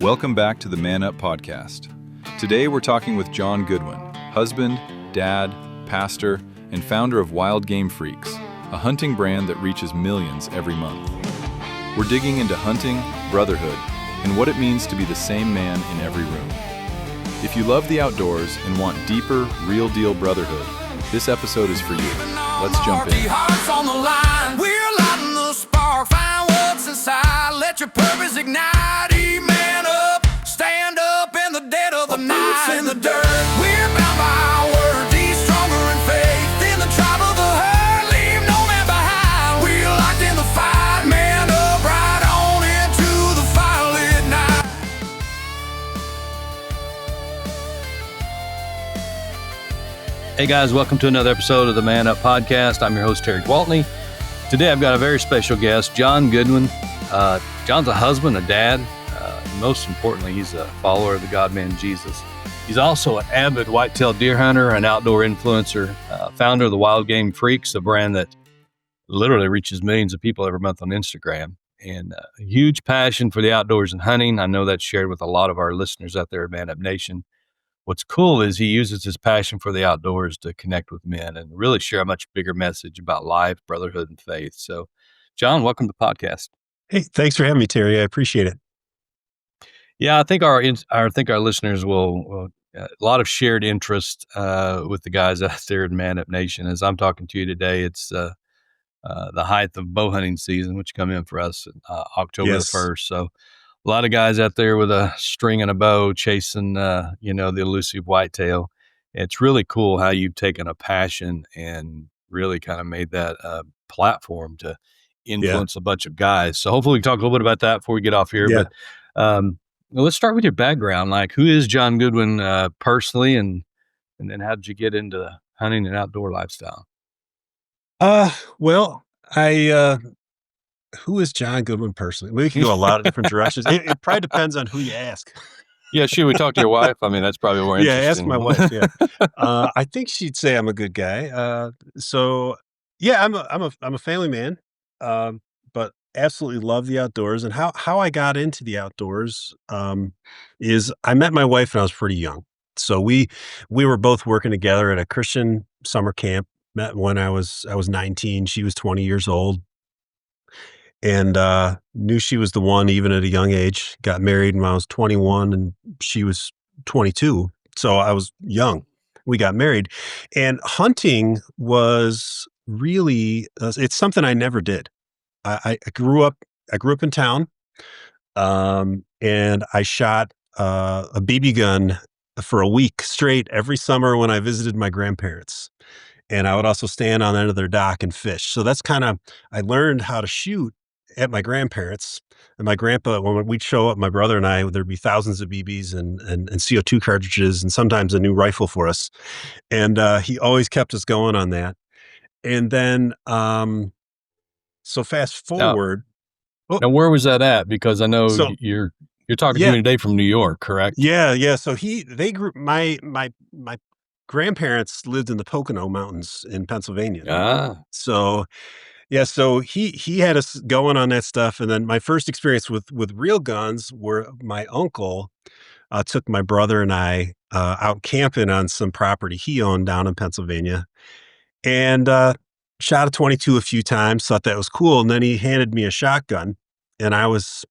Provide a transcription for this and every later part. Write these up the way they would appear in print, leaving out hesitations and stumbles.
Welcome back to the Man Up Podcast. Today we're talking with John Goodwin, husband, dad, pastor, and founder of Wild Game Freaks, a hunting brand that reaches millions every month. We're digging into hunting, brotherhood, and what it means to be the same man in every room. If you love the outdoors and want deeper, real-deal brotherhood, this episode is for you. Let's jump in. We're lighting the spark, find what's inside, let your purpose ignite. Man up, stand up in the dead of the night. Boots in the dirt, we're bound by our word. Be stronger in faith in the tribe of the herd. Leave no man behind. We're locked in the fight. Man up, right on into the firelit night. Hey guys, welcome to another episode of the Man Up Podcast. I'm your host, Terry Gwaltney. Today I've got a very special guest, John Goodwin. John's a husband, a dad. Most importantly, he's a follower of the God-man Jesus. He's also an avid whitetail deer hunter, an outdoor influencer, founder of the Wild Game Freaks, a brand that literally reaches millions of people every month on Instagram, and a huge passion for the outdoors and hunting. I know that's shared with a lot of our listeners out there at Man Up Nation. What's cool is he uses his passion for the outdoors to connect with men and really share a much bigger message about life, brotherhood, and faith. So, John, welcome to the podcast. Hey, thanks for having me, Terry. I appreciate it. Yeah, I think our listeners will a lot of shared interest with the guys out there in Man Up Nation. As I'm talking to you today, it's the height of bow hunting season, which come in for us October the 1st. So a lot of guys out there with a string and a bow chasing, the elusive whitetail. It's really cool how you've taken a passion and really kind of made that platform to influence a bunch of guys. So hopefully we can talk a little bit about that before we get off here. Yeah. But well, let's start with your background. Like, who is John Goodwin personally, and then how did you get into hunting and outdoor lifestyle? Well, who is John Goodwin personally? We can go a lot of different directions. It probably depends on who you ask. Yeah, should we talk to your wife? I mean, that's probably more interesting. Yeah, ask my wife. Yeah, I think she'd say I'm a good guy. So yeah, I'm a family man, but absolutely love the outdoors. And how I got into the outdoors is I met my wife when I was pretty young. So we were both working together at a Christian summer camp. Met when I was 19. She was 20 years old, and knew she was the one even at a young age. Got married when I was 21, and she was 22. So I was young. We got married, and hunting was really it's something I never did. I grew up in town, and I shot a BB gun for a week straight every summer when I visited my grandparents. And I would also stand on the end of their dock and fish. So that's I learned how to shoot at my grandparents. And my grandpa, when we'd show up, my brother and I, there'd be thousands of BBs and CO2 cartridges and sometimes a new rifle for us. And he always kept us going on that. And then, so fast forward. Now, where was that at? Because I know you're talking to me today from New York, correct? Yeah. So they grew, my grandparents lived in the Pocono Mountains in Pennsylvania. So yeah, so he had us going on that stuff. And then my first experience with real guns were my uncle took my brother and I out camping on some property he owned down in Pennsylvania, and shot a 22 a few times, thought that was cool. And then he handed me a shotgun, and I was,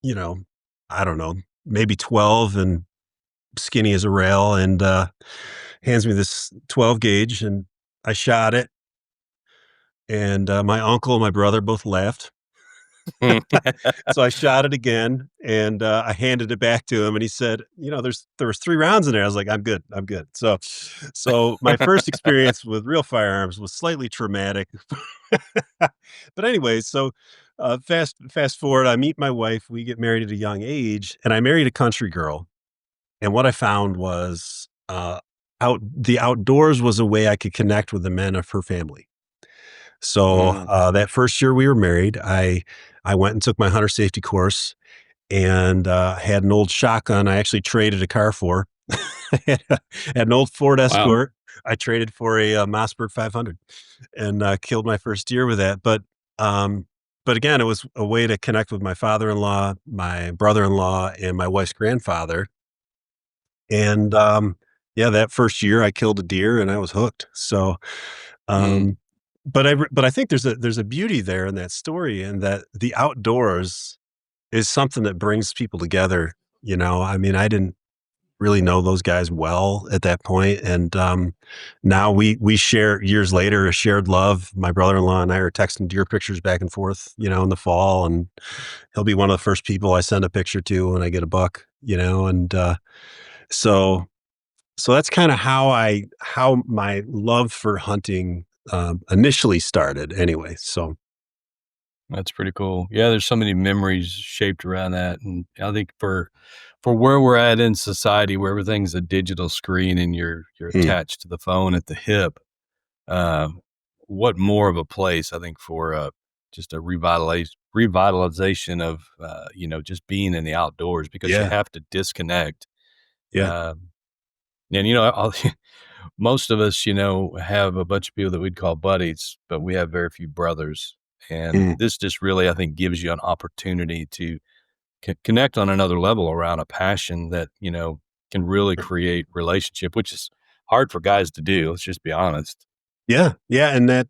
I don't know, maybe 12 and skinny as a rail, and hands me this 12 gauge, and I shot it. And my uncle and my brother both laughed. So I shot it again, and I handed it back to him, and he said, there was 3 rounds in there. I was like, I'm good. So my first experience with real firearms was slightly traumatic. But anyways, so fast forward, I meet my wife, we get married at a young age, and I married a country girl. And what I found was the outdoors was a way I could connect with the men of her family. So that first year we were married, I went and took my hunter safety course, and had an old shotgun I actually traded a car for. I had an old Ford Escort. I traded for a Mossberg 500, and killed my first deer with that. But but again, it was a way to connect with my father-in-law, my brother-in-law, and my wife's grandfather. And, yeah, that first year I killed a deer and I was hooked. So, Mm, um, but I think there's a beauty there in that story, and that the outdoors is something that brings people together, you know? I mean, I didn't really know those guys well at that point, and, now we share years later, a shared love. My brother-in-law and I are texting deer pictures back and forth, you know, in the fall, and he'll be one of the first people I send a picture to when I get a buck, you know, and, so so that's kinda how my love for hunting, initially started anyway, so that's pretty cool. Yeah, there's so many memories shaped around that, and I think for where we're at in society, where everything's a digital screen and you're mm, attached to the phone at the hip, uh, what more of a place I think for just a revitalization of just being in the outdoors because you yeah, have to disconnect. yeah, Um, and most of us, have a bunch of people that we'd call buddies, but we have very few brothers. And mm, this just really, I think, gives you an opportunity to connect on another level around a passion that can really create relationship, which is hard for guys to do. Let's just be honest. yeah, yeah, and that,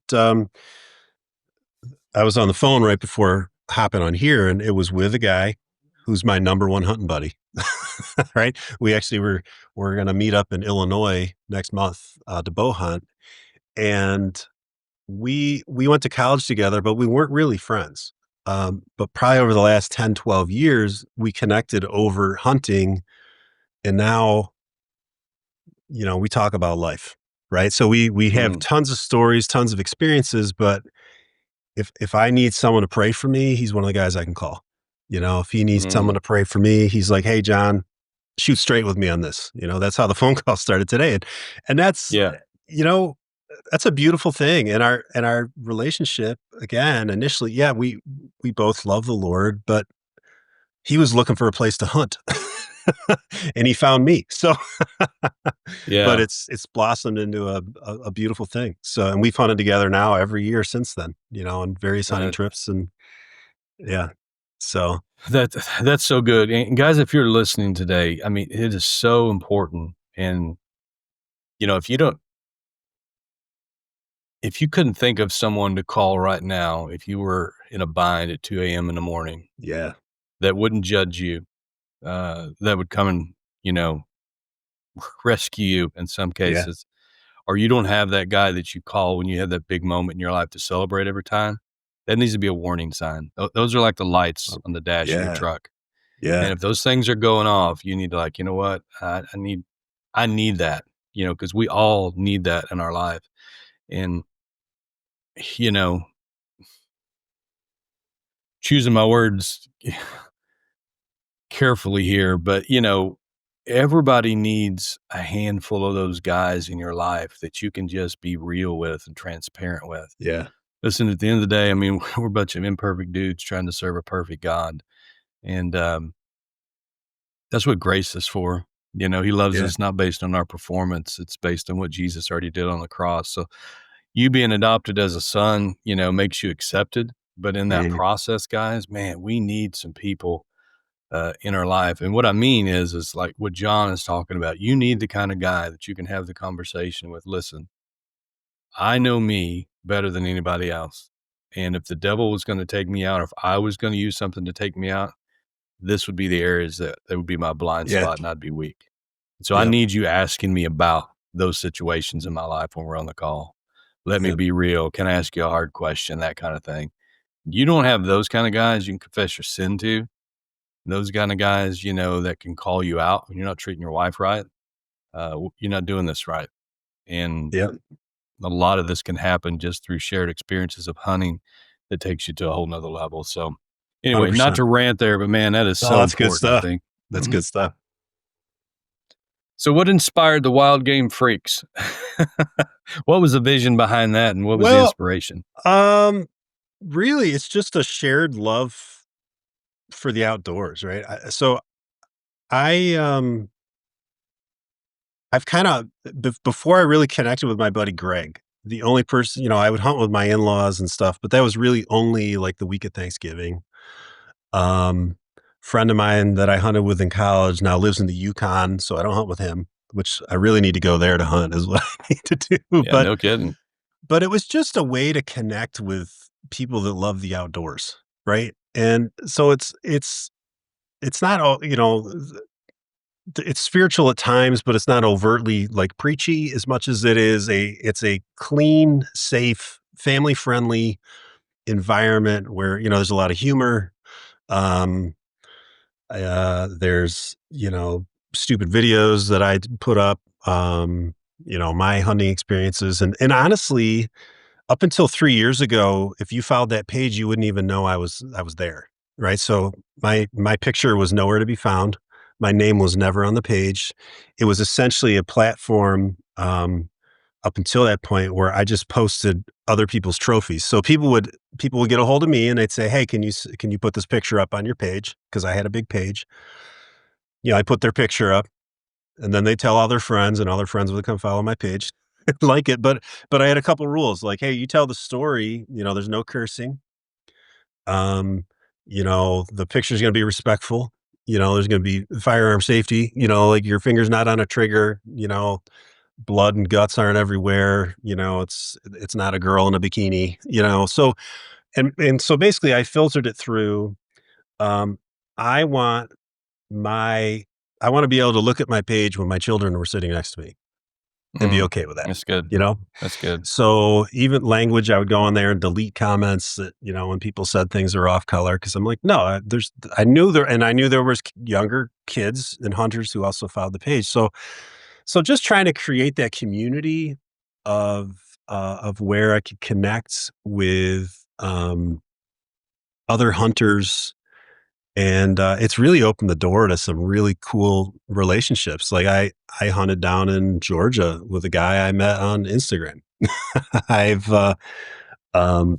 I was on the phone right before hopping on here, and it was with a guy who's my number one hunting buddy, right? We actually we're gonna meet up in Illinois next month, to bow hunt, and we went to college together, but we weren't really friends. But probably over the last 10, 12 years, we connected over hunting, and now, you know, we talk about life, right? So we have Mm, tons of stories, tons of experiences, but if I need someone to pray for me, he's one of the guys I can call. You know, if he needs mm, someone to pray for me, he's like, "Hey, John, shoot straight with me on this." You know, that's how the phone call started today, and that's, yeah, you know, that's a beautiful thing in our relationship. Again, initially, yeah, we both love the Lord, but he was looking for a place to hunt, and he found me. So, but yeah. it's blossomed into a beautiful thing. So, and we've hunted together now every year since then. You know, on various hunting Uh, trips, and yeah. So, that that's so good. And guys, if you're listening today, I mean, it is so important. And if if you couldn't think of someone to call right now, if you were in a bind at 2 a.m. in the morning, yeah, that wouldn't judge you, that would come and you know rescue you in some yeah, cases, or you don't have that guy that you call when you have that big moment in your life to celebrate every time, that needs to be a warning sign. Those are like the lights on the dash of your yeah, truck. And yeah, if those things are going off, you need to like, you know what? I need that, because we all need that in our life. And, you know, choosing my words carefully here, but, everybody needs a handful of those guys in your life that you can just be real with and transparent with. yeah, Listen, at the end of the day, I mean, we're a bunch of imperfect dudes trying to serve a perfect God. And that's what grace is for. He loves yeah, us not based on our performance. It's based on what Jesus already did on the cross. So you being adopted as a son, makes you accepted. But in that mhm, process, guys, man, we need some people in our life. And what I mean is like what John is talking about. You need the kind of guy that you can have the conversation with. Listen, I know me better than anybody else. And if the devil was going to take me out, or if I was going to use something to take me out, this would be the areas that would be my blind yeah, spot and I'd be weak. So I yep, need you asking me about those situations in my life when we're on the call. Let me yep, be real. Can I ask you a hard question? That kind of thing. You don't have those kind of guys you can confess your sin to. Those kind of guys, that can call you out when you're not treating your wife right. You're not doing this right. And yep, a lot of this can happen just through shared experiences of hunting that takes you to a whole nother level. So anyway, not 100%. to rant there, but man, that is Oh, so that's good important, I stuff. think. That's good stuff. So what inspired the Wild Game Freaks? What was the vision behind that, and what was the Well, inspiration? um, really, it's just a shared love for the outdoors, right? So I, I've kind of before I really connected with my buddy Greg. the only person, I would hunt with my in-laws and stuff, but that was really only like the week of Thanksgiving. Um, Friend of mine that I hunted with in college now lives in the Yukon, so I don't hunt with him, which I really need to go there to hunt is what I need to do. Yeah, no kidding. But it was just a way to connect with people that love the outdoors, right? And so it's not all, it's spiritual at times, but it's not overtly like preachy as much as it's a clean, safe, family friendly environment where, there's a lot of humor. Um, there's, stupid videos that I put up, my hunting experiences. And honestly, up until 3 years ago, if you followed that page, you wouldn't even know I was there. Right. So my picture was nowhere to be found. My name was never on the page. It was essentially a platform, up until that point where I just posted other people's trophies. So people would get a hold of me and they'd say, "Hey, can you put this picture up on your page?" Because I had a big page. I put their picture up, and then they tell all their friends, and all their friends would come follow my page, like it. But I had a couple rules, like, hey, you tell the story. There's no cursing. Um, the picture's going to be respectful. There's going to be firearm safety. Like your finger's not on a trigger. Blood and guts aren't everywhere. It's not a girl in a bikini. So and so basically, I filtered it through. Um, I want my I want to be able to look at my page when my children were sitting next to me and be okay with that. That's good. You know? That's good. So even language, I would go on there and delete comments that, when people said things are off color. Cause I'm like, no, I knew there was younger kids and hunters who also followed the page. So just trying to create that community of where I could connect with, other hunters. And, it's really opened the door to some really cool relationships. Like I hunted down in Georgia with a guy I met on Instagram. I've,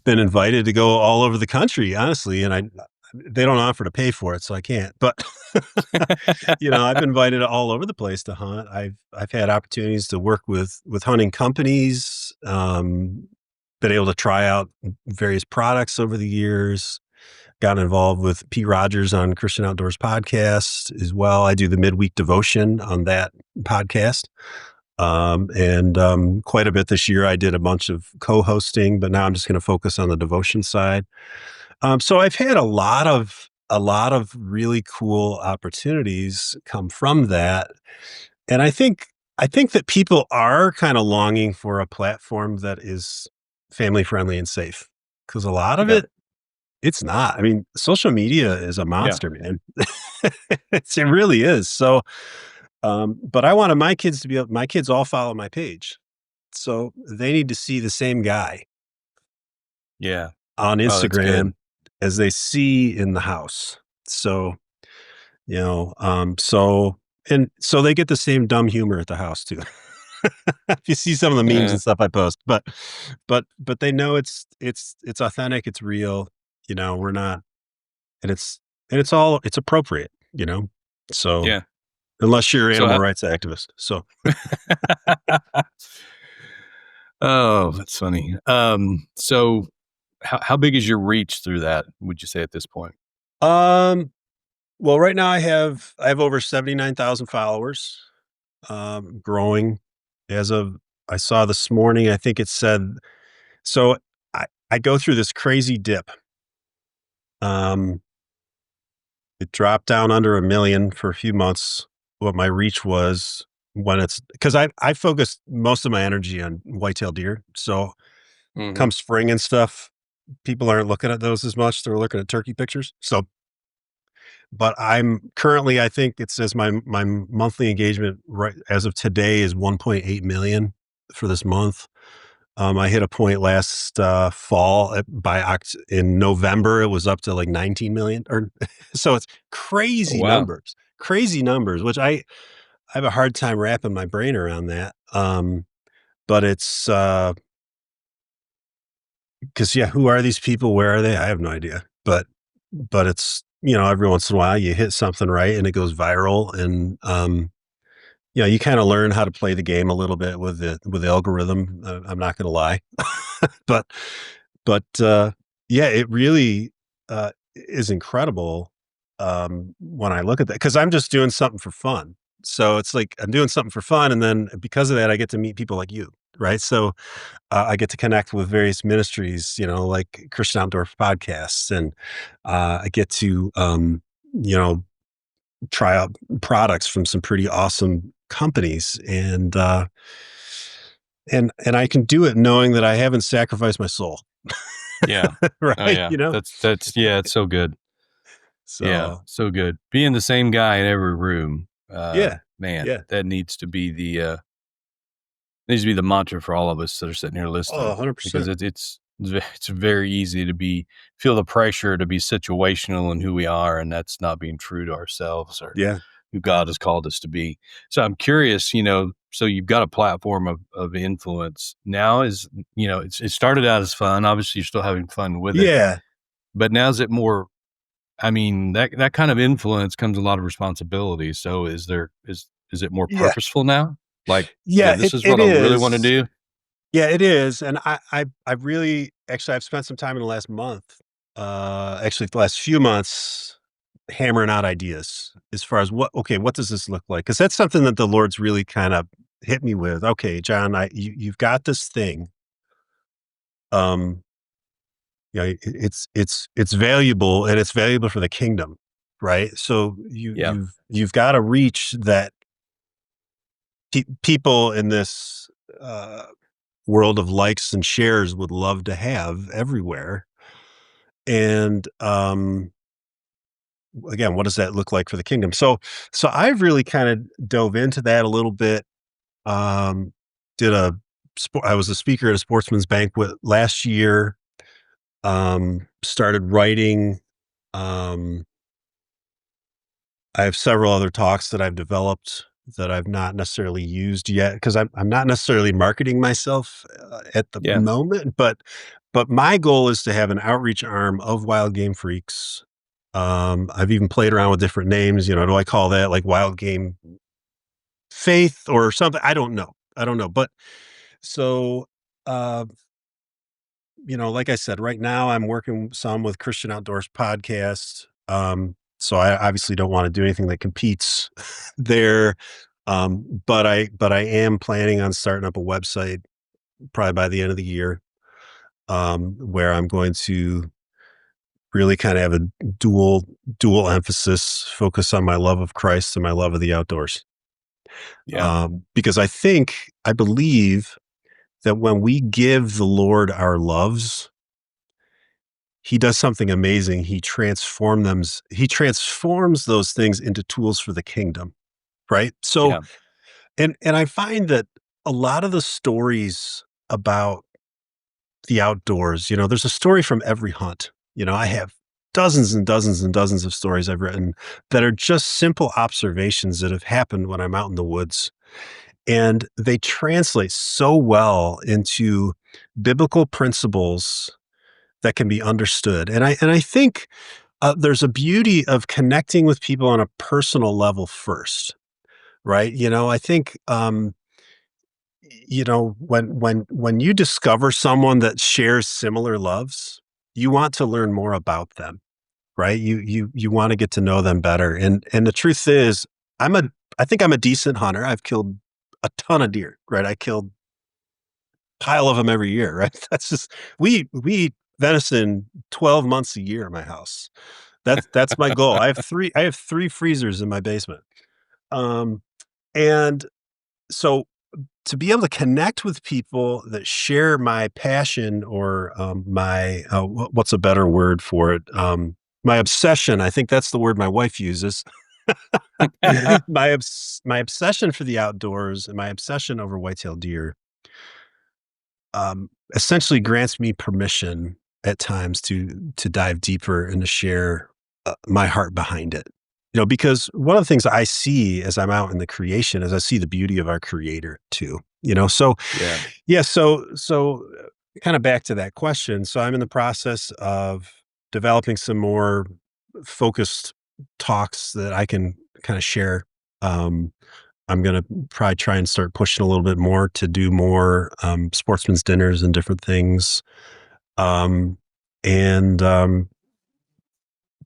been invited to go all over the country, honestly, and they don't offer to pay for it, so I can't. But, I've been invited all over the place to hunt. I've had opportunities to work with hunting companies, been able to try out various products over the years. Got involved with Pete Rogers on Christian Outdoors podcast as well. I do the midweek devotion on that podcast. And quite a bit this year. I did a bunch of co-hosting, but now I'm just going to focus on the devotion side. So I've had a lot of really cool opportunities come from that. And I think that people are kind of longing for a platform that is family friendly and safe, because a lot of it, it's not. I mean, social media is a monster, man. It really is. So, but I wanted my kids all follow my page. So they need to see the same guy Yeah. on Oh, that's good. Instagram as they see in the house. So, so they get the same dumb humor at the house too. If you see some of the memes Yeah. and stuff I post, but they know it's authentic, it's real, we're not, and it's appropriate, so Yeah. unless you're an So animal rights activist. So, Oh, that's funny. So how big is your reach through that, would you say at this point? well, right now I have over 79,000 followers, growing as of, I saw this morning, I think it said, so I go through this crazy dip. It dropped down under 1 million for a few months. What my reach was when because I focused most of my energy on whitetail deer. So Mhm. come spring and stuff, people aren't looking at those as much. They're looking at turkey pictures. So, but I'm currently, I think it says my monthly engagement right as of today is 1.8 million for this month. I hit a point last fall in November. It was up to like 19 million, or so it's Oh, wow. crazy numbers, which I have a hard time wrapping my brain around that. But it's because who are these people? Where are they? I have no idea. But it's every once in a while you hit something right and it goes viral, and you kind of learn how to play the game a little bit with the algorithm. I'm not going to lie, but yeah, it really is incredible when I look at that because I'm just doing something for fun. So it's like I'm doing something for fun, and then because of that, I get to meet people like you, right? So I get to connect with various ministries, like Christian Outdoor Podcasts, and I get to you know try out products from some pretty awesome companies, and I can do it knowing that I haven't sacrificed my soul. Yeah. Oh Right, yeah. That's yeah, it's so good. Yeah, so so good. Being the same guy in every room, yeah, man, yeah. that needs to be the mantra for all of us that are sitting here Oh, listening, because 100%. it's very easy to feel the pressure to be situational in who we are, and that's not being true to ourselves or Yeah, who God has called us to be. So I'm curious, so you've got a platform of influence now. It started out as fun. Obviously, you're still having fun with it, yeah, but now is it more? I mean, that kind of influence comes a lot of responsibility. So is it more yeah, purposeful now? Like, yeah. this is It what I really want to is. do. Yeah, it is, and I really actually I've spent some time in the last month, actually the last few months, hammering out ideas as far as what does this look like? Because that's something that the Lord's really kind of hit me with. Okay, John, you've got this thing. Um, it's valuable and it's valuable for the kingdom, right? So Yeah, you've got to reach that people in this world of likes and shares would love to have everywhere. And again, what does that look like for the kingdom? So I've really kind of dove into that a little bit. Um, I was a speaker at a sportsman's banquet last year. Started writing. Um, I have several other talks that I've developed that I've not necessarily used yet because I'm not necessarily marketing myself at the yeah, moment, but my goal is to have an outreach arm of Wild Game Freaks. I've even played around with different names. Do I call that like Wild Game Faith or something? I don't know. I don't know. But so, uh, like I said, right now I'm working some with Christian Outdoors Podcast. So I obviously don't want to do anything that competes there. But I am planning on starting up a website probably by the end of the year, where I'm going to really kind of have a dual emphasis, focus on my love of Christ and my love of the outdoors. yeah, Because I believe that when we give the Lord our loves, he does something amazing. He transforms those things into tools for the kingdom, right? So, yeah, and I find that a lot of the stories about the outdoors, there's a story from every hunt. I have dozens and dozens and dozens of stories I've written that are just simple observations that have happened when I'm out in the woods. And they translate so well into biblical principles that can be understood. And I think there's a beauty of connecting with people on a personal level first, right? I think when you discover someone that shares similar loves, you want to learn more about them, right? You want to get to know them better. And the truth is, I think I'm a decent hunter. I've killed a ton of deer, right? I killed a pile of them every year, right? That's just we eat venison 12 months a year in my house. That's my goal. I have three freezers in my basement. Um and so to be able to connect with people that share my passion or my what's a better word for it? My obsession. I think that's the word my wife uses. My obsession for the outdoors and my obsession over whitetail deer essentially grants me permission at times to dive deeper and to share my heart behind it. Because one of the things I see as I'm out in the creation is I see the beauty of our creator too. So yeah, yeah, so kind of back to that question. So I'm in the process of developing some more focused talks that I can kind of share. Um, I'm going to probably try and start pushing a little bit more to do more sportsman's dinners and different things. And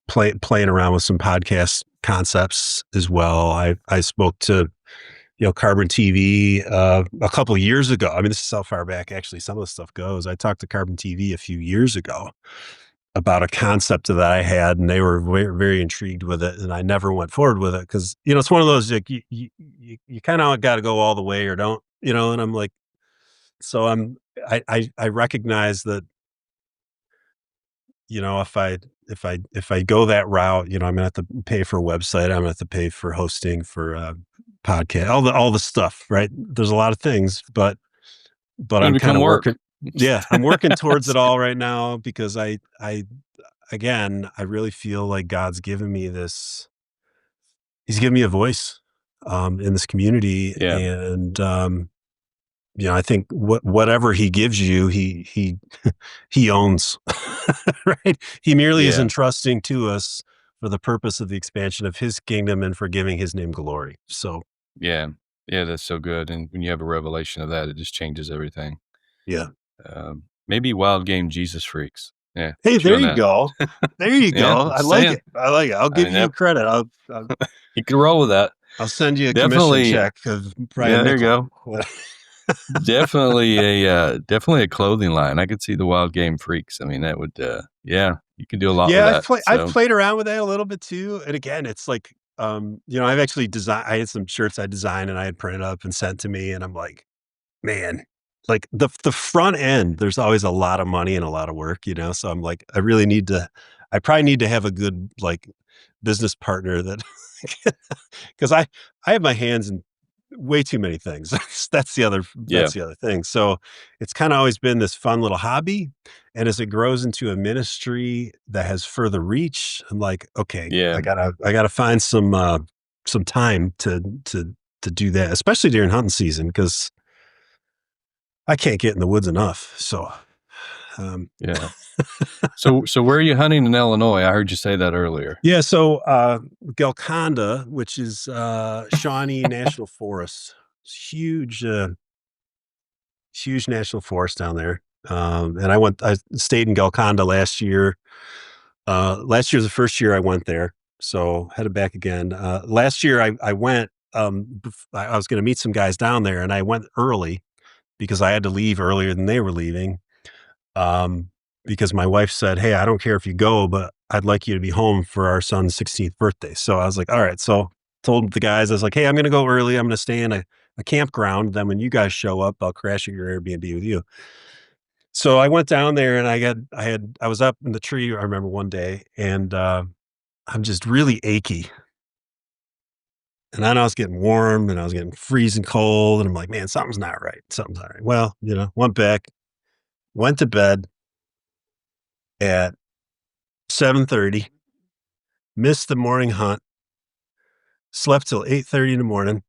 playing around with some podcast concepts as well. I spoke to, Carbon TV a couple of years ago. I mean, this is how far back actually some of the stuff goes. I talked to Carbon TV a few years ago about a concept that I had, and they were very, very intrigued with it, and I never went forward with it because it's one of those, like, you kind of got to go all the way or don't, and I'm like, so I recognize that, if I go that route, I'm gonna have to pay for a website. I'm gonna have to pay for hosting, for podcast, all the stuff, right? There's a lot of things, but Gonna I'm kind become of work. working. Yeah, I'm working towards it all right now because again, I really feel like God's given me this. He's given me a voice in this community, Yeah. and I think whatever he gives you, he he owns, right? He merely is Yeah. entrusting to us for the purpose of the expansion of his kingdom and for giving his name glory. So, Yeah. Yeah. That's so good. And when you have a revelation of that, it just changes everything. yeah. Maybe wild game Jesus freaks. Yeah. Hey, chew there on you that. go. There you Yeah. go. I'm I just like saying. it. I like it. I'll I give mean, you credit. you can roll with that. I'll send you a commission Definitely. check of probably a Yeah. There you nickel. go. Definitely a clothing line. I could see the wild game freaks. I mean, that would, you could do a lot with Yeah, that. I've So, played around with that a little bit too. And again, it's like, I've actually designed. I had some shirts I designed and I had printed up and sent to me, and I'm like, man, like the front end, there's always a lot of money and a lot of work, So I'm like, I probably need to have a good like business partner that, because I have my hands in way too many things. That's the other yeah. thing. So it's kind of always been this fun little hobby, and as it grows into a ministry that has further reach, I'm like, okay, Yeah. I gotta find some time to do that, especially during hunting season, because I can't get in the woods enough. So, Yeah. So where are you hunting in Illinois? I heard you say that earlier. yeah. So, Galconda, which is Shawnee National Forest, it's huge national forest down there. And I stayed in Galconda last year. Last year was the first year I went there, so headed back again. Last year I went. I was going to meet some guys down there, and I went early because I had to leave earlier than they were leaving. Because my wife said, "Hey, I don't care if you go, but I'd like you to be home for our son's 16th birthday." So I was like, "All right." So told the guys, I was like, "Hey, I'm going to go early. I'm going to stay in a campground. Then when you guys show up, I'll crash at your Airbnb with you." So I went down there and I was up in the tree. I remember one day, and I'm just really achy. And then I was getting warm and I was getting freezing cold. And I'm like, man, something's not right. Something's not right. Well, went back, went to bed at 7:30, missed the morning hunt, slept till 8:30 in the morning.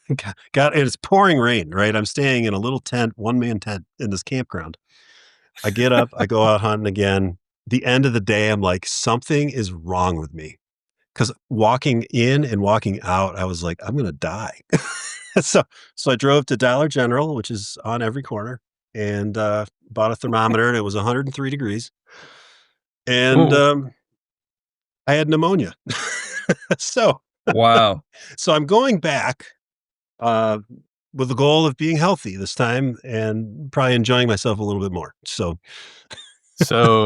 And it's pouring rain, right? I'm staying in a little tent, one-man tent in this campground. I get up, I go out hunting again. The end of the day, I'm like, something is wrong with me. Because walking in and walking out, I was like, I'm going to die. so I drove to Dollar General, which is on every corner, and bought a thermometer, and it was 103 degrees. And Ooh. I had pneumonia. So Wow. I'm going back with the goal of being healthy this time and probably enjoying myself a little bit more. So,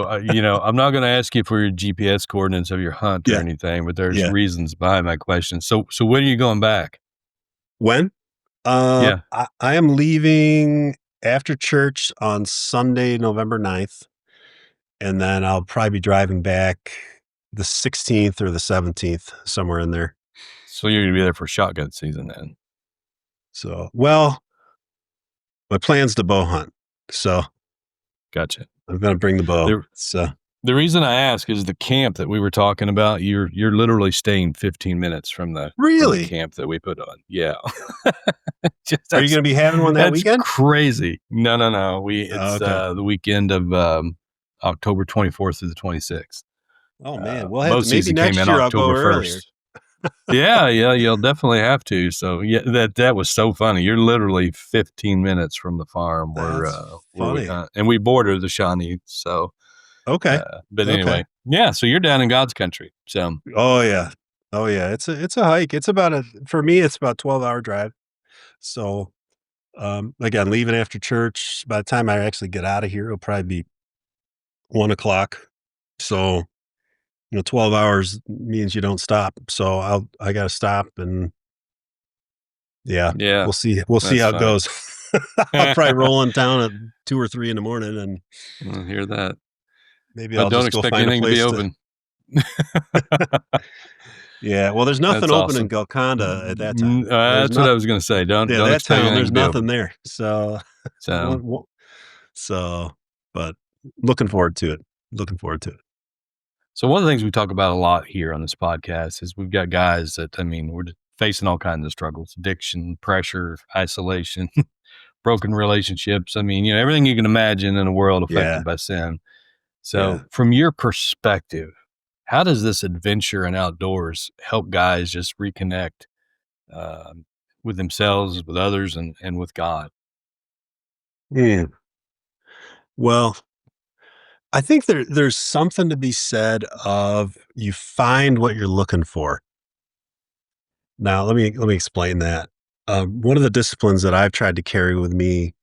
I'm not going to ask you for your GPS coordinates of your hunt or yeah, anything, but there's yeah. reasons behind my question. So when are you going back? When? Yeah. I am leaving after church on Sunday, November 9th. And then I'll probably be driving back the 16th or the 17th, somewhere in there. So you're going to be there for shotgun season then? So, well, my plan's to bow hunt. So Gotcha. I'm going to bring the bow. The reason I ask is the camp that we were talking about. You're literally staying 15 minutes from the camp that we put on. Yeah. Are you going to be having one that weekend? Crazy. No. It's okay. The weekend of October 24th through the 26th. Oh man, we'll have most to, maybe season next came in year I'll go October earlier. 1st. Yeah, you'll definitely have to. So yeah, that was so funny. You're literally 15 minutes from the farm That's where we funny. hunt, and we border the Shawnee. So, Okay. but Okay. anyway, yeah. So you're down in God's country. So Oh yeah. Oh yeah. It's a hike. It's about for me, it's about 12-hour drive. So, again, leaving after church, by the time I actually get out of here, it'll probably be 1 o'clock. So, 12 hours means you don't stop. So I got to stop and yeah, yeah, we'll see that's how it funny. goes. I'll probably roll in town at 2 or 3 in the morning and I hear that, maybe but I'll don't just go expect find a anything to be place to. open. Yeah. Well, there's nothing That's open in awesome. Golconda at that time. There's That's what not, I was going to say. yeah, Don't that expect town, anything there's to be nothing open. there. So, So. one- one- so, but looking forward to it. Looking forward to it. So one of the things we talk about a lot here on this podcast is we've got guys that, I mean, we're just facing all kinds of struggles, addiction, pressure, isolation, broken relationships. I mean, everything you can imagine in a world Yeah. affected by sin. Yeah. So from your perspective, how does this adventure and outdoors help guys just reconnect with themselves, with others, and with God? Mm. Well, I think there's something to be said of you find what you're looking for. Now, let me explain that. One of the disciplines that I've tried to carry with me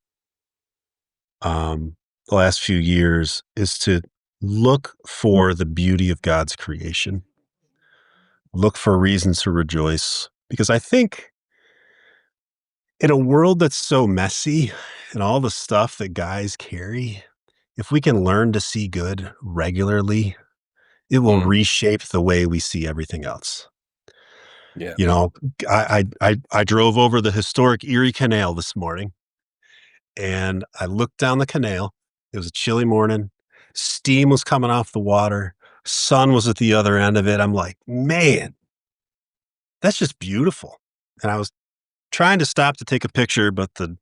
the last few years is to look for the beauty of God's creation. Look for reasons to rejoice, because I think in a world that's so messy and all the stuff that guys carry, if we can learn to see good regularly, it will Mm, reshape the way we see everything else. yeah. You know, I drove over the historic Erie Canal this morning and I looked down the canal. It was a chilly morning. Steam was coming off the water. Sun was at the other end of it. I'm like, man, that's just beautiful. And I was trying to stop to take a picture, but the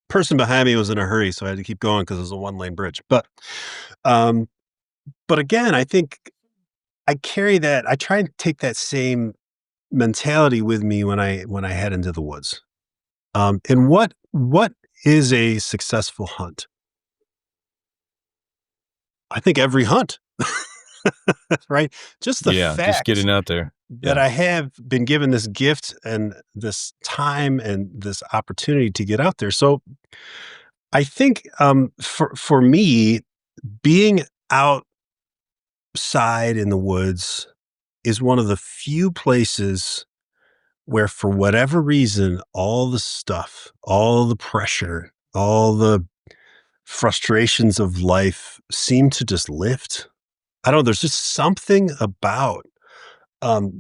person behind me was in a hurry, so I had to keep going because it was a one-lane bridge. Um, but again, I think I carry that. I try and take that same mentality with me when I head into the woods. And what is a successful hunt? I think every hunt, right? Just the Yeah. Just fact getting out there. that Yeah. I have been given this gift and this time and this opportunity to get out there. So I think for me, being outside in the woods is one of the few places where, for whatever reason, all the stuff, all the pressure, all the frustrations of life seem to just lift. I don't know. There's just something about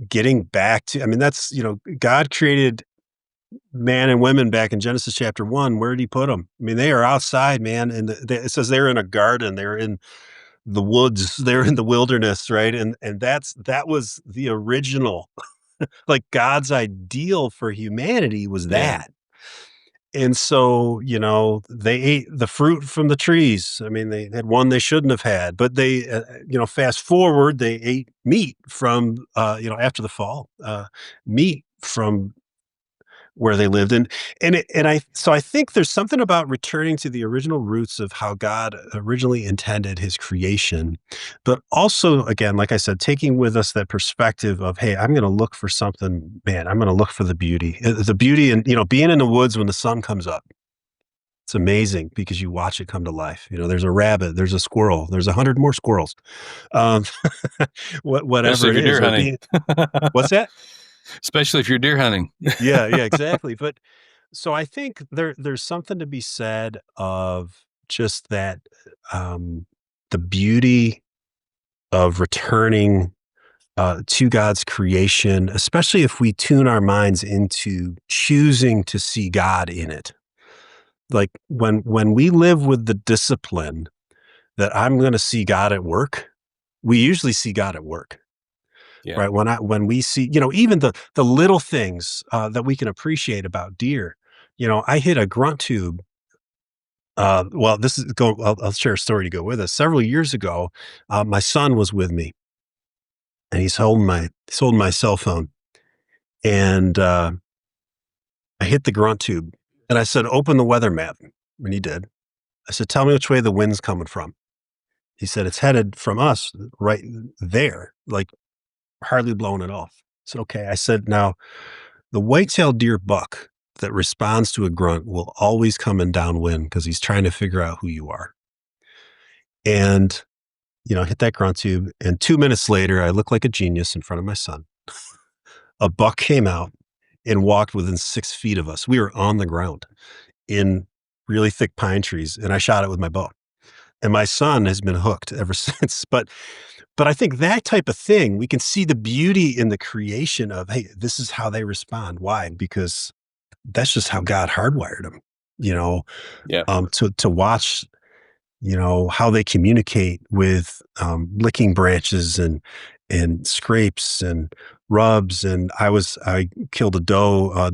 getting back to, I mean, that's, God created man and women back in Genesis chapter 1. Where did he put them? I mean, they are outside, man. And it says they're in a garden, they're in the woods, they're in the wilderness, right? And that was the original, like God's ideal for humanity was Yeah. that. And so, they ate the fruit from the trees. I mean, they had one they shouldn't have had, but they, fast forward, they ate meat from, after the fall, meat from where they lived. So I think there's something about returning to the original roots of how God originally intended his creation, but also, again, like I said, taking with us that perspective of, hey, I'm going to look for something, man, I'm going to look for the beauty and, being in the woods when the sun comes up. It's amazing because you watch it come to life. There's a rabbit, there's a squirrel, there's 100 more squirrels. Um, Especially whatever if it you're deer is, or hunting. what's that? Especially if you're deer hunting. Yeah, yeah, exactly. But so I think there's something to be said of just that, um, the beauty of returning to God's creation, especially if we tune our minds into choosing to see God in it. Like when we live with the discipline that I'm going to see God at work, we usually see God at work. Yeah. Right. When we see, even the little things that we can appreciate about deer. I hit a grunt tube. Well, this is go. I'll share a story to go with us. Several years ago, my son was with me, and he's holding my cell phone, And I hit the grunt tube and I said, open the weather map. And he did. I said, tell me which way the wind's coming from. He said, it's headed from us right there, like hardly blowing it off. I said, okay. I said, now the whitetail deer buck that responds to a grunt will always come in downwind because he's trying to figure out who you are. And, hit that grunt tube. And 2 minutes later, I looked like a genius in front of my son. A buck came out and walked within 6 feet of us. We were on the ground in really thick pine trees, and I shot it with my bow. And my son has been hooked ever since. But I think that type of thing, we can see the beauty in the creation of, hey, this is how they respond. Why? Because that's just how God hardwired them, Yeah. to watch, how they communicate with licking branches and scrapes and rubs. And I killed a doe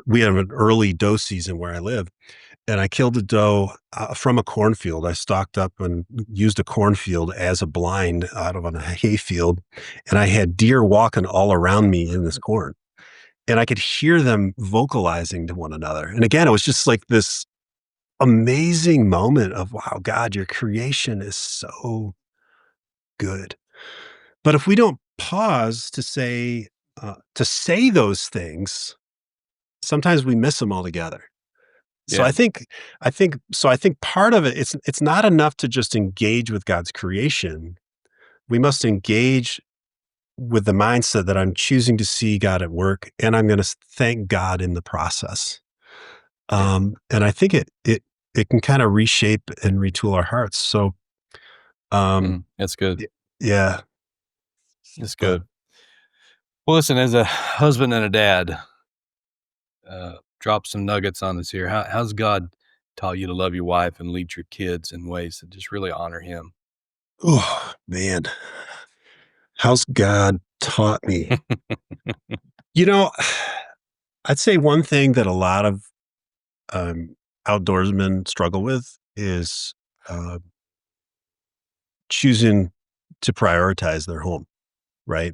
we have an early doe season where I live. And I killed a doe from a cornfield. I stalked up and used a cornfield as a blind out of a hay field. And I had deer walking all around me in this corn. And I could hear them vocalizing to one another. And again, it was just like this amazing moment of, wow, God, your creation is so good. But if we don't pause to say those things, sometimes we miss them altogether. So Yeah. I think part of it, it's not enough to just engage with God's creation. We must engage with the mindset that I'm choosing to see God at work, and I'm going to thank God in the process. And I think it can kind of reshape and retool our hearts. So, That's good. yeah, That's good. Well, listen, as a husband and a dad, drop some nuggets on us here. How's God taught you to love your wife and lead your kids in ways that just really honor him? Oh man, how's God taught me? I'd say one thing that a lot of outdoorsmen struggle with is choosing to prioritize their home, right?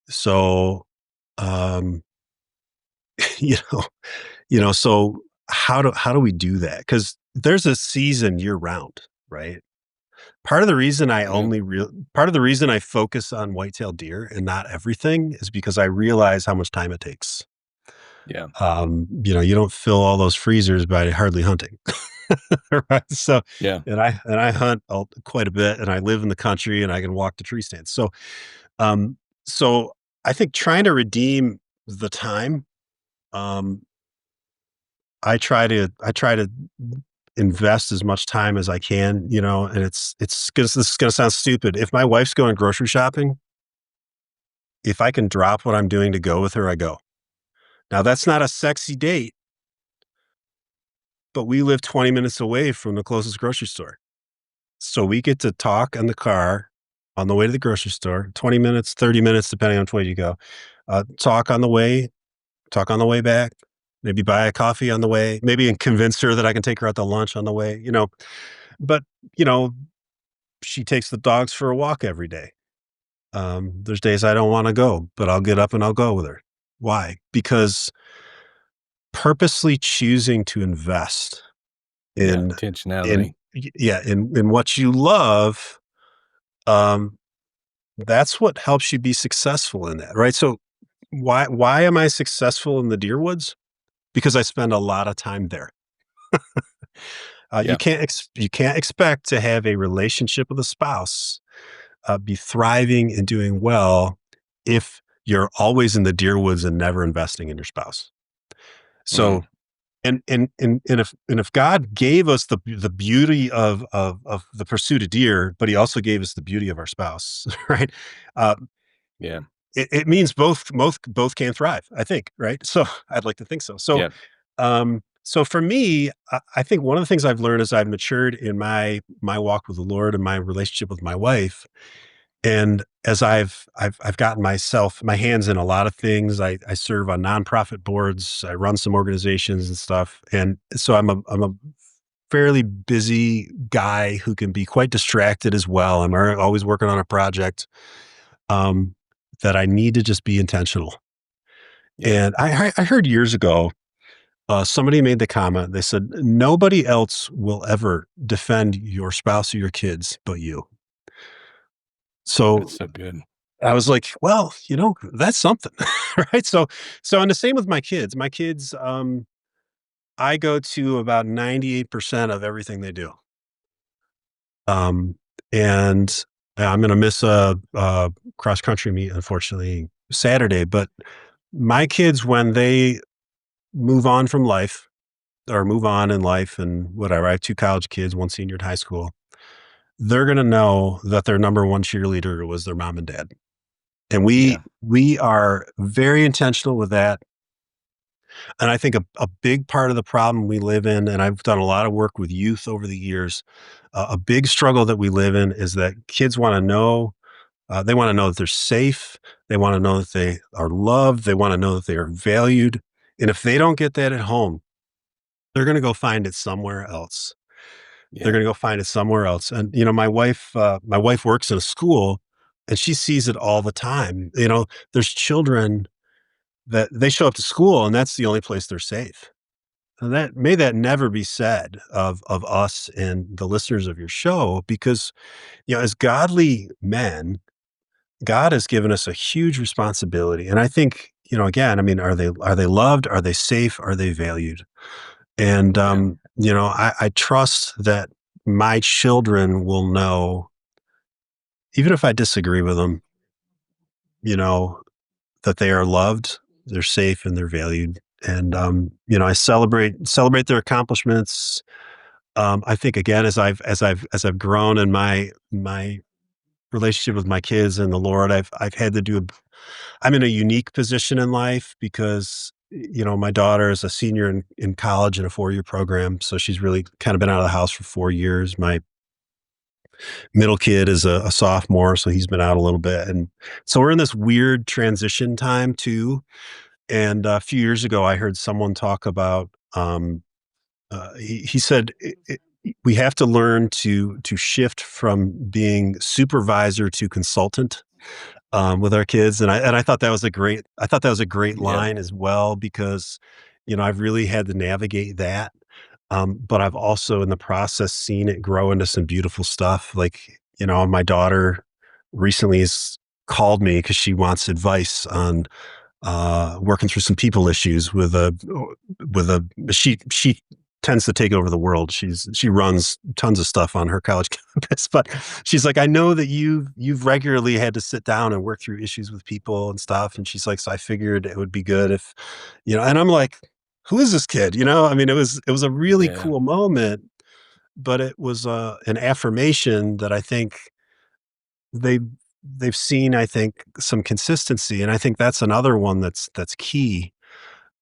So, you so how do we do that? Because there's a season year round, right? Part of the reason part of the reason I focus on whitetail deer and not everything is because I realize how much time it takes. Yeah. You don't fill all those freezers by hardly hunting. Right. So, Yeah. and I hunt quite a bit, and I live in the country, and I can walk to tree stands. So, so I think trying to redeem the time, I try to invest as much time as I can, and this is going to sound stupid. If my wife's going grocery shopping, if I can drop what I'm doing to go with her, I go. Now that's not a sexy date, but we live 20 minutes away from the closest grocery store. So we get to talk in the car on the way to the grocery store, 20 minutes, 30 minutes, depending on which way you go. Talk on the way back, maybe buy a coffee on the way, maybe and convince her that I can take her out to lunch on the way, but she takes the dogs for a walk every day. There's days I don't want to go, but I'll get up and I'll go with her. Why? Because purposely choosing to invest in intentionality. in what you love, that's what helps you be successful in that, right? So why am I successful in the deer woods? Because I spend a lot of time there. You can't expect to have a relationship with a spouse, be thriving and doing well if you're always in the deer woods and never investing in your spouse. So, and if God gave us the beauty of the pursuit of deer, but He also gave us the beauty of our spouse, right? It means both can thrive, I think, right? So I'd like to think so. So, so for me, I think one of the things I've learned as I've matured in my walk with the Lord and my relationship with my wife, and as I've gotten my hands in a lot of things. I serve on nonprofit boards. I run some organizations and stuff, and so I'm a fairly busy guy who can be quite distracted as well. I'm always working on a project that I need to just be intentional. And I heard years ago, somebody made the comment. They said, "Nobody else will ever defend your spouse or your kids but you." So That's so good. I was like, "Well, that's something." Right? And the same with my kids. My kids, I go to about 98% of everything they do. Um, and I'm gonna miss a cross country meet, unfortunately, Saturday, but my kids, when they move on from life or move on in life and whatever, I have 2 college kids, 1 senior in high school, they're gonna know that their number 1 cheerleader was their mom and dad. And we Yeah. we are very intentional with that. And I think a big part of the problem we live in, and I've done a lot of work with youth over the years, a big struggle that we live in is that kids wanna know, they wanna know that they're safe, they wanna know that they are loved, they wanna know that they are valued, and if they don't get that at home, they're gonna go find it somewhere else. They're Yeah. gonna go find it somewhere else, and, my wife works in a school, and she sees it all the time. There's children that they show up to school, and that's the only place they're safe. And that never be said of us and the listeners of your show, because, as godly men, God has given us a huge responsibility. And I think, again, I mean, are they loved? Are they safe? Are they valued? And, Yeah. I trust that my children will know, even if I disagree with them, you know, that they are loved, they're safe, and they're valued. And, I celebrate their accomplishments. I think, again, as I've grown in my relationship with my kids and the Lord, I've had to do. I'm in a unique position in life because, my daughter is a senior in college in a 4-year program. So she's really kind of been out of the house for 4 years. My middle kid is a sophomore, so he's been out a little bit. And so we're in this weird transition time too. And a few years ago, I heard someone talk about, he said, we have to learn to shift from being supervisor to consultant, with our kids. And I thought that was a great Yeah. line as well, because, I've really had to navigate that. But I've also in the process seen it grow into some beautiful stuff. Like, my daughter recently has called me because she wants advice on, working through some people issues with a she tends to take over the world. She runs tons of stuff on her college campus, but she's like, "I know that you've regularly had to sit down and work through issues with people and stuff." And she's like, "So I figured it would be good if, and I'm like, "Who is this kid?" I mean, it was a really Yeah. cool moment, but it was, an affirmation that I think they've they've seen, I think, some consistency. And I think that's another one that's key.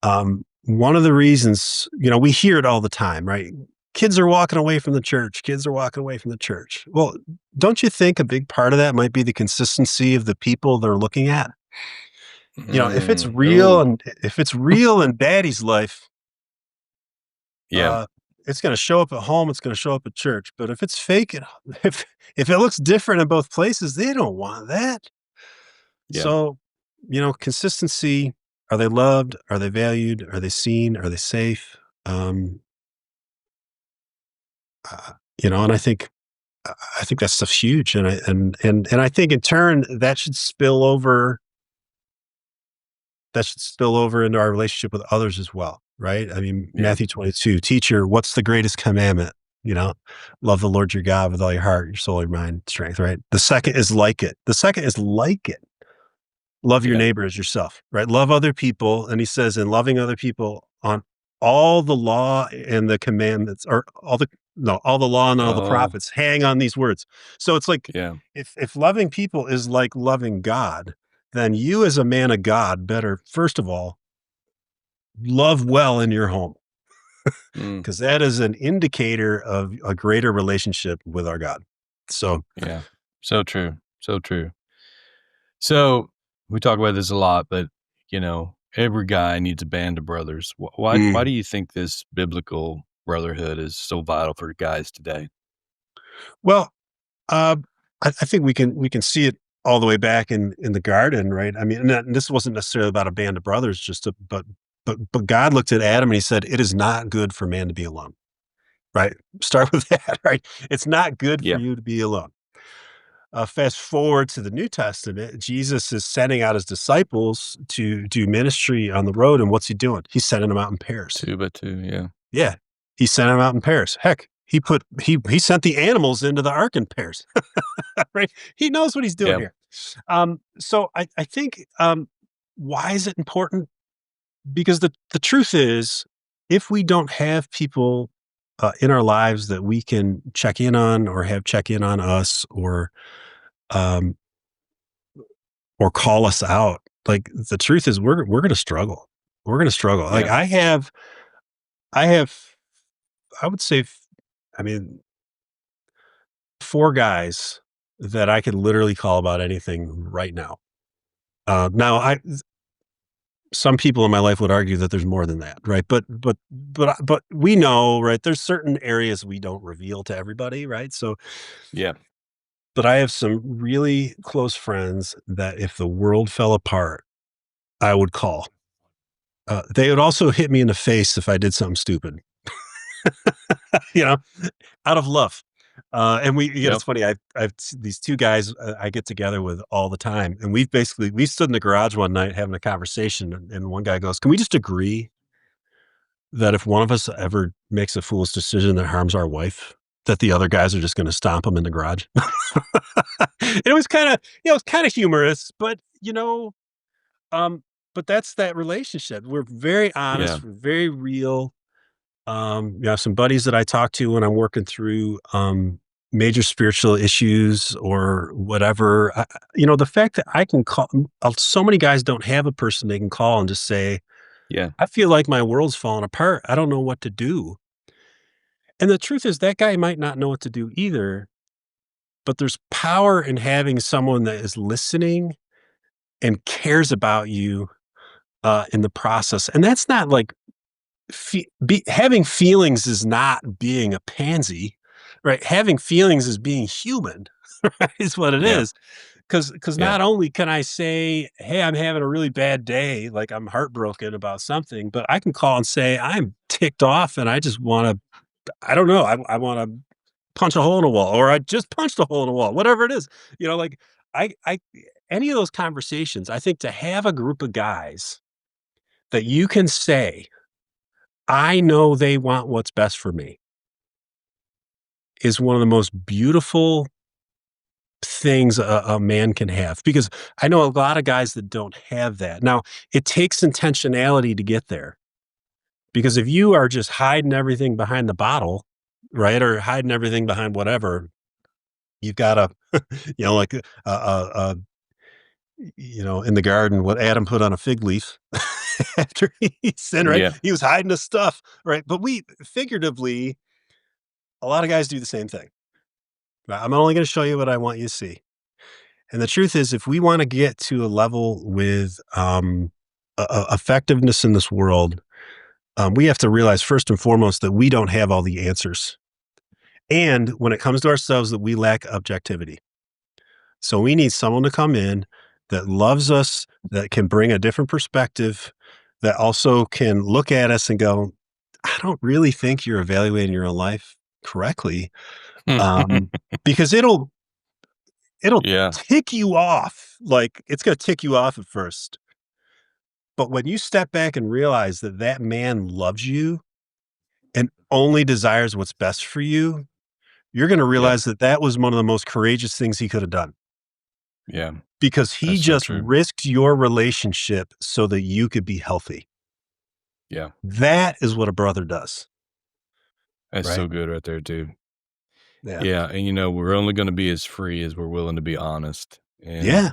One of the reasons, we hear it all the time, right? Kids are walking away from the church. Kids are walking away from the church. Well, don't you think a big part of that might be the consistency of the people they're looking at? If it's real, Oh, and if it's real in daddy's life, yeah. uh, it's going to show up at home. It's going to show up at church. But if it's fake, if it looks different in both places, they don't want that. Yeah. So, consistency. Are they loved? Are they valued? Are they seen? Are they safe? Um, and I think that stuff's huge. And I think in turn that should spill over into our relationship with others as well, right? I mean, Yeah. Matthew 22, teacher, what's the greatest commandment? Love the Lord your God with all your heart, your soul, your mind, strength, right? The second is like it. Love your Yeah. neighbor as yourself, right? Love other people. And he says, in loving other people, on all the law and the commandments, or all the law and all the Oh, prophets hang on these words. So it's like, yeah. if loving people is like loving God, then you as a man of God better, first of all, love well in your home, Mm, because that is an indicator of a greater relationship with our God. So, yeah. So true. So true. So we talk about this a lot, but every guy needs a band of brothers. Why mm, do you think this biblical brotherhood is so vital for guys today? well, I think we can see it all the way back in the garden, right? I mean, and this wasn't necessarily about a band of brothers, but God looked at Adam and he said, "It is not good for man to be alone." Right? Start with that, right? It's not good for Yeah. you to be alone. Fast forward to the New Testament, Jesus is sending out his disciples to do ministry on the road, and what's he doing? He's sending them out in pairs. 2 by 2. Yeah. Yeah, he sent them out in pairs. Heck, he sent the animals into the ark in pairs. Right? He knows what he's doing Yeah. here. So I think why is it important? Because the truth is, if we don't have people in our lives that we can check in on or have check in on us um, or call us out, like the truth is we're going to struggle. We're going to struggle. Like Yeah. I have, I would say, I mean, 4 guys that I could literally call about anything right now. Now some people in my life would argue that there's more than that, right? But we know, right? There's certain areas we don't reveal to everybody, right? So, Yeah. but I have some really close friends that if the world fell apart, I would call. They would also hit me in the face if I did something stupid, you know, out of love. And Yep. it's funny. I've these 2 guys I get together with all the time, and we stood in the garage one night having a conversation, and one guy goes, "Can we just agree that if one of us ever makes a foolish decision that harms our wife, that the other guys are just going to stomp him in the garage?" It was kind of, it's kind of humorous, um, but that's that relationship. We're very Yeah. honest. We're very real. Some buddies that I talk to when I'm working through major spiritual issues or whatever. The fact that I can call, so many guys don't have a person they can call and just say, Yeah. "I feel like my world's falling apart. I don't know what to do." And the truth is, that guy might not know what to do either, but there's power in having someone that is listening and cares about you in the process. And that's not like having feelings is not being a pansy, right? Having feelings is being human, right? Is what it Yeah. is. Because Yeah. not only can I say, "Hey, I'm having a really bad day," like I'm heartbroken about something, but I can call and say, "I'm ticked off and I just want to, I don't know, I want to punch a hole in a wall," or "I just punched a hole in a wall," whatever it is. Like I any of those conversations, I think to have a group of guys that you can say, "I know they want what's best for me," is one of the most beautiful things a man can have, because I know a lot of guys that don't have that. Now, it takes intentionality to get there, because if you are just hiding everything behind the bottle, right, or hiding everything behind whatever, you've got to, like, in the garden, what Adam put on a fig leaf after he sinned, right? Yeah. He was hiding his stuff, right? But we figuratively, a lot of guys do the same thing. Right? I'm only going to show you what I want you to see. And the truth is, if we want to get to a level with effectiveness in this world, we have to realize first and foremost that we don't have all the answers. And when it comes to ourselves, that we lack objectivity. So we need someone to come in that loves us, that can bring a different perspective, that also can look at us and go, "I don't really think you're evaluating your own life correctly." Because it'll Yeah. tick you off. Like, it's gonna tick you off at first. But when you step back and realize that that man loves you and only desires what's best for you, you're gonna Yeah. realize that that was one of the most courageous things he could have done, Yeah. because he That's so just true. risked your relationship so that you could be healthy. Yeah. That is what a brother does, That's right? so good right there, dude. Yeah. Yeah. And, we're only going to be as free as we're willing to be honest. And, Yeah.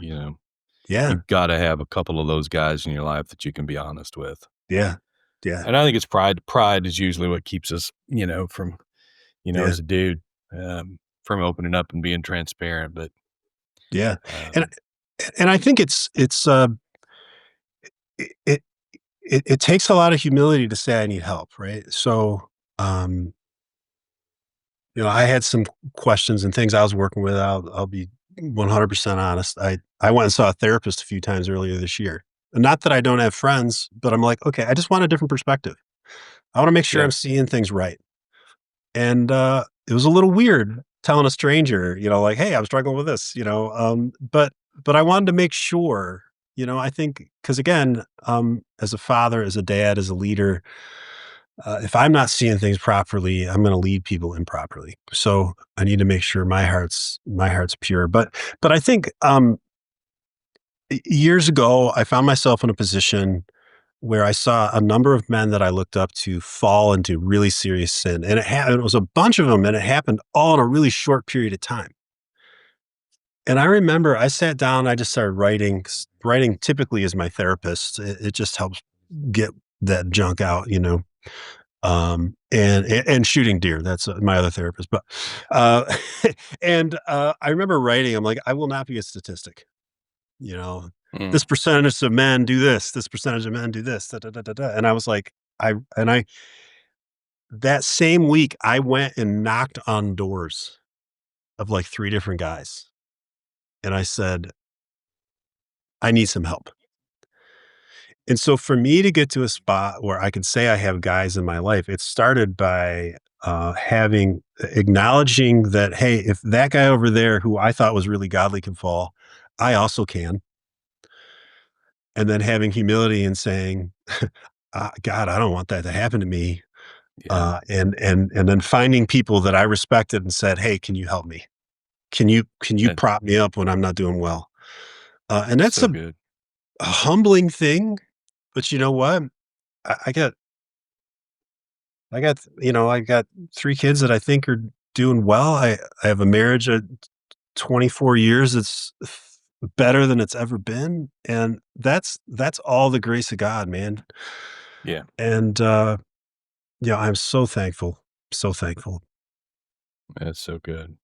Yeah. you've got to have a couple of those guys in your life that you can be honest with. Yeah. Yeah. And I think it's pride. Pride is usually what keeps us, from, Yeah. as a dude, from opening up and being transparent. But, Yeah. And um, and I think it it it takes a lot of humility to say I need help, right? So, I had some questions and things I was working with. I'll be 100% honest. I went and saw a therapist a few times earlier this year. Not that I don't have friends, but I'm like, okay, I just want a different perspective. I want to make sure Yeah. I'm seeing things right. And it was a little weird telling a stranger, like, hey, I'm struggling with this, but I wanted to make sure, I think, because again, as a father, as a dad, as a leader, if I'm not seeing things properly, I'm going to lead people improperly. So I need to make sure my heart's pure. But I think years ago, I found myself in a position where I saw a number of men that I looked up to fall into really serious sin, and it was a bunch of them, and it happened all in a really short period of time. And I remember I sat down, I just started writing. 'Cause writing typically is my therapist. It just helps get that junk out, and shooting deer. That's my other therapist. But, I remember writing, I'm like, I will not be a statistic, you know, Mm. this percentage of men do this percentage of men do this, da, da, da, da, da. And I was like, that same week I went and knocked on doors of like 3 different guys. And I said, I need some help. And so for me to get to a spot where I can say I have guys in my life, it started by acknowledging that, hey, if that guy over there who I thought was really godly can fall, I also can. And then having humility and saying, God, I don't want that to happen to me. Yeah. And then finding people that I respected and said, hey, can you help me? Can you That- prop me up when I'm not doing well? And that's so good. a humbling thing, but you know what? I got I got 3 kids that I think are doing well. I have a marriage at 24 years that's better than it's ever been, and that's all the grace of God, man. Yeah. And, yeah, I'm so thankful, so thankful. That's so good.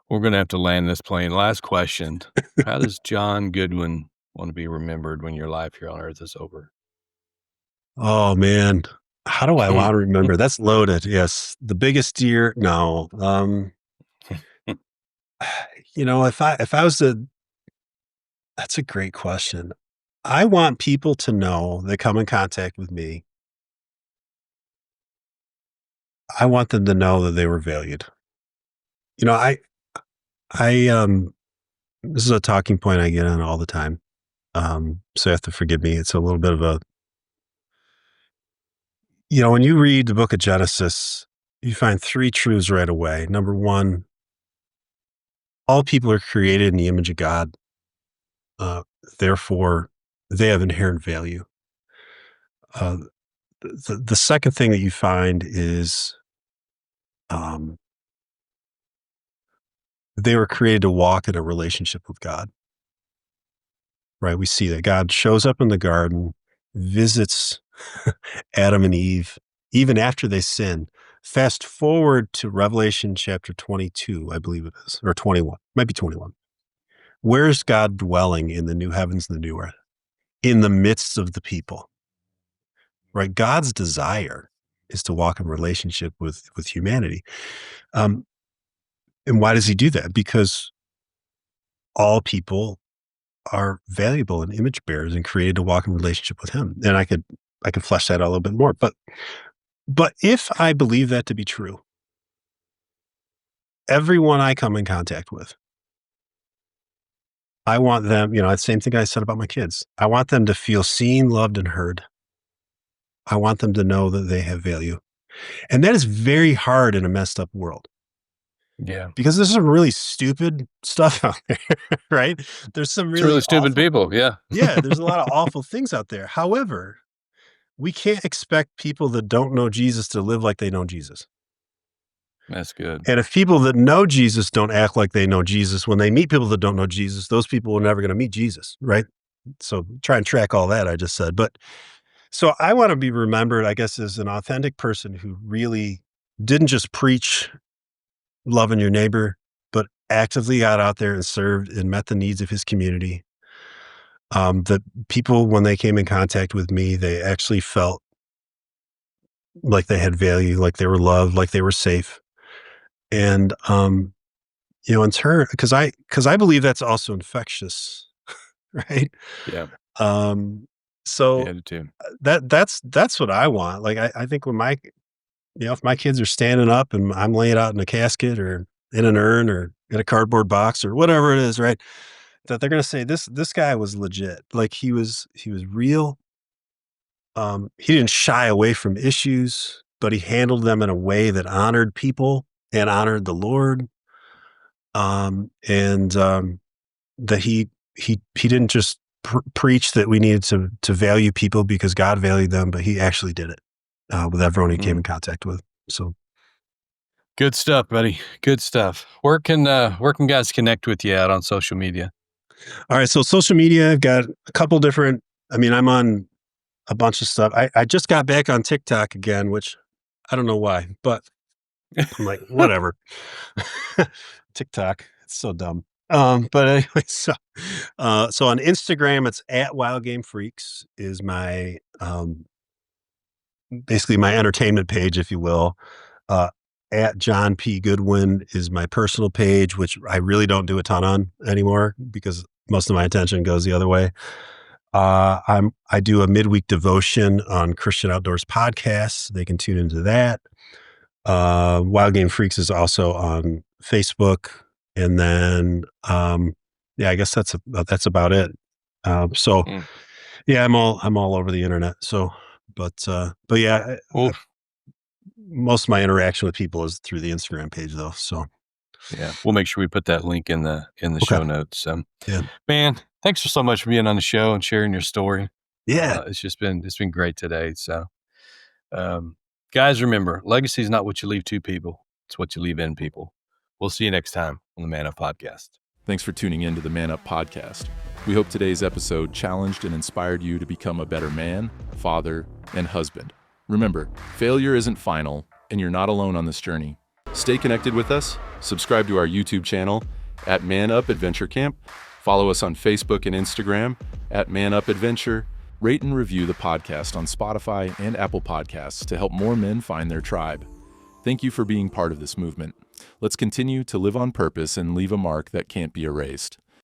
We're going to have to land this plane. Last question. How does John Goodwin want to be remembered when your life here on earth is over? Oh, man. How do I wanna remember? That's loaded, yes. The biggest deer? No. If I was to that's a great question. I want people to know that come in contact with me, I want them to know that they were valued. You know, I this is a talking point I get on all the time. So you have to forgive me. It's a little bit of when you read the book of Genesis, you find 3 truths right away. Number 1, all people are created in the image of God. Uh, Therefore, they have inherent value. Uh, the second thing that you find is um, they were created to walk in a relationship with God, right? We see that God shows up in the garden, visits Adam and Eve, even after they sin. Fast forward to Revelation chapter 22, I believe it is, or 21, might be 21. Where's God dwelling in the new heavens and the new earth? In the midst of the people, right? God's desire is to walk in relationship with humanity. Um, and why does he do that? Because all people are valuable and image bearers and created to walk in relationship with him. And I could flesh that out a little bit more. But if I believe that to be true, everyone I come in contact with, I want them, the same thing I said about my kids. I want them to feel seen, loved, and heard. I want them to know that they have value. And that is very hard in a messed up world Yeah. because there's some really stupid stuff out there, right? There's some It's really really stupid awful, people. Yeah. yeah, there's a lot of awful things out there. However, we can't expect people that don't know Jesus to live like they know Jesus. That's good. And if people that know Jesus don't act like they know Jesus, when they meet people that don't know Jesus, those people are never going to meet Jesus, right? So try and track all that I just said. But so I want to be remembered, I guess, as an authentic person who really didn't just preach loving your neighbor, but actively got out there and served and met the needs of his community. That people, when they came in contact with me, they actually felt like they had value, like they were loved, like they were safe. And in turn, because I believe that's also infectious, right? Yeah. So Yeah, I do too. that's what I want. Like I think when if my kids are standing up and I'm laying out in a casket or in an urn or in a cardboard box or whatever it is, right? That they're gonna say this guy was legit. Like he was real. He didn't shy away from issues, but he handled them in a way that honored people and honored the Lord. And that he didn't just preach that we needed to value people because God valued them, but he actually did it with everyone he came in contact with. So Good stuff, buddy. Good stuff. Where can guys connect with you at on social media? all right, so social media, I've got a couple different. I mean, I'm on a bunch of stuff. I just got back on TikTok again, which I don't know why, but I'm like, whatever. TikTok, it's so dumb. But anyway, so on Instagram, it's at Wild Game Freaks is my basically my entertainment page, if you will. At John P. Goodwin is my personal page, which I really don't do a ton on anymore because most of my attention goes the other way. I do a midweek devotion on Christian Outdoors podcasts. They can tune into that. Wild Game Freaks is also on Facebook, and then yeah, I guess that's about it. So Mm. yeah, I'm all over the internet. So, but yeah, Well, most of my interaction with people is through the Instagram page, though. So yeah, we'll make sure we put that link in the okay, show notes. yeah, Man, thanks so much for being on the show and sharing your story. yeah, It's been great today. So, guys, remember, legacy is not what you leave to people; it's what you leave in people. We'll see you next time on the Man Up Podcast. Thanks for tuning in to the Man Up Podcast. We hope today's episode challenged and inspired you to become a better man, father, and husband. Remember, failure isn't final, and you're not alone on this journey. Stay connected with us, subscribe to our YouTube channel at Man Up Adventure Camp, follow us on Facebook and Instagram at Man Up Adventure, rate and review the podcast on Spotify and Apple Podcasts to help more men find their tribe. Thank you for being part of this movement. Let's continue to live on purpose and leave a mark that can't be erased.